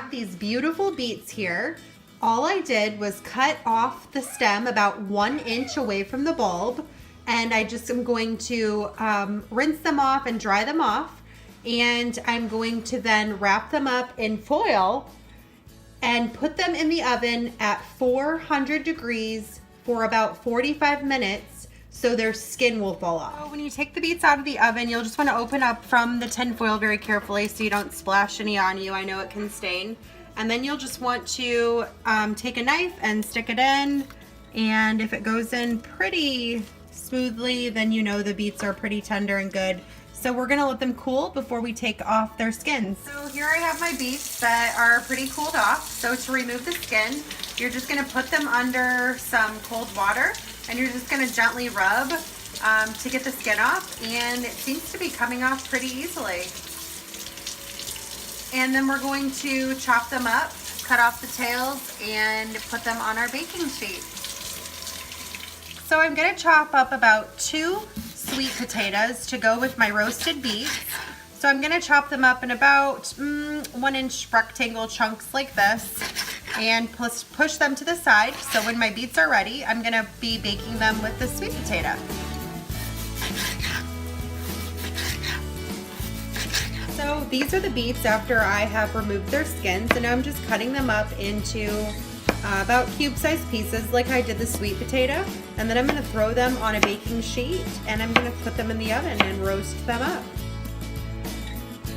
These beautiful beets here. All I did was cut off the stem about 1 inch away from the bulb, and I just am going to rinse them off and dry them off, and I'm going to then wrap them up in foil and put them in the oven at 400 degrees for about 45 minutes so their skin will fall off. So when you take the beets out of the oven, you'll just want to open up from the tin foil very carefully so you don't splash any on you. I know it can stain. And then you'll just want to take a knife and stick it in, and if it goes in pretty smoothly, then you know the beets are pretty tender and good. So we're gonna let them cool before we take off their skins. So here I have my beets that are pretty cooled off. So to remove the skin, you're just gonna put them under some cold water, and you're just gonna gently rub to get the skin off, and it seems to be coming off pretty easily. And then we're going to chop them up, cut off the tails, and put them on our baking sheet. So I'm gonna chop up about 2 sweet potatoes to go with my roasted beets. So I'm gonna chop them up in about 1 inch rectangle chunks like this, and push them to the side. So when my beets are ready, I'm gonna be baking them with the sweet potato. So these are the beets after I have removed their skins, and now I'm just cutting them up into about cube-sized pieces like I did the sweet potato, and then I'm going to throw them on a baking sheet, and I'm going to put them in the oven and roast them up.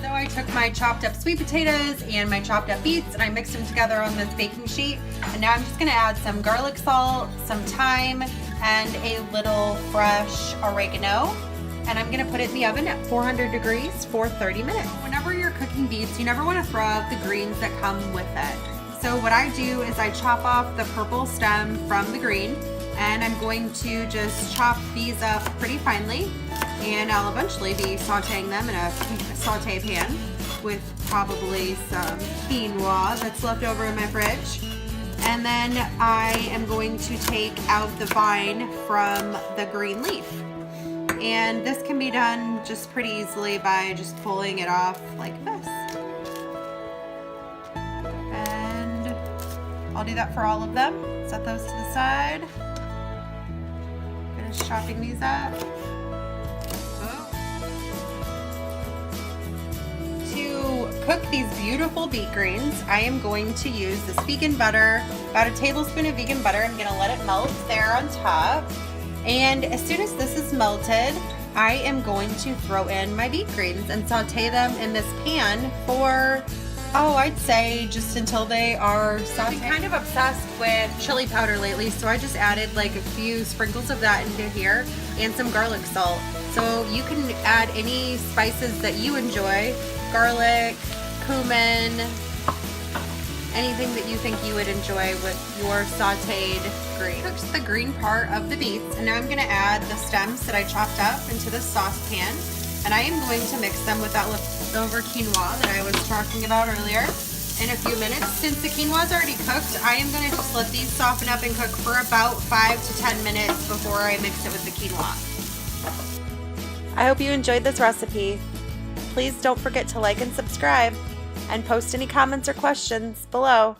So I took my chopped up sweet potatoes and my chopped up beets, and I mixed them together on this baking sheet, and now I'm just going to add some garlic salt, some thyme, and a little fresh oregano. And I'm gonna put it in the oven at 400 degrees for 30 minutes. Whenever you're cooking beets, you never wanna throw out the greens that come with it. So what I do is I chop off the purple stem from the green, and I'm going to just chop these up pretty finely, and I'll eventually be sauteing them in a saute pan with probably some quinoa that's left over in my fridge. And then I am going to take out the vine from the green leaf. And this can be done just pretty easily by just pulling it off like this. And I'll do that for all of them. Set those to the side. Finish chopping these up. To cook these beautiful beet greens, I am going to use this vegan butter, about a tablespoon of vegan butter. I'm gonna let it melt there on top. And as soon as this is melted, I am going to throw in my beet greens and saute them in this pan for, I'd say just until they are sauteed. I'm kind of obsessed with chili powder lately, so I just added like a few sprinkles of that into here and some garlic salt. So you can add any spices that you enjoy, garlic, cumin, anything that you think you would enjoy with your sauteed green. Cooked the green part of the beets, and now I'm gonna add the stems that I chopped up into this saucepan, and I am going to mix them with that leftover quinoa that I was talking about earlier in a few minutes. Since the quinoa is already cooked, I am gonna just let these soften up and cook for about 5 to 10 minutes before I mix it with the quinoa. I hope you enjoyed this recipe. Please don't forget to like and subscribe, and post any comments or questions below.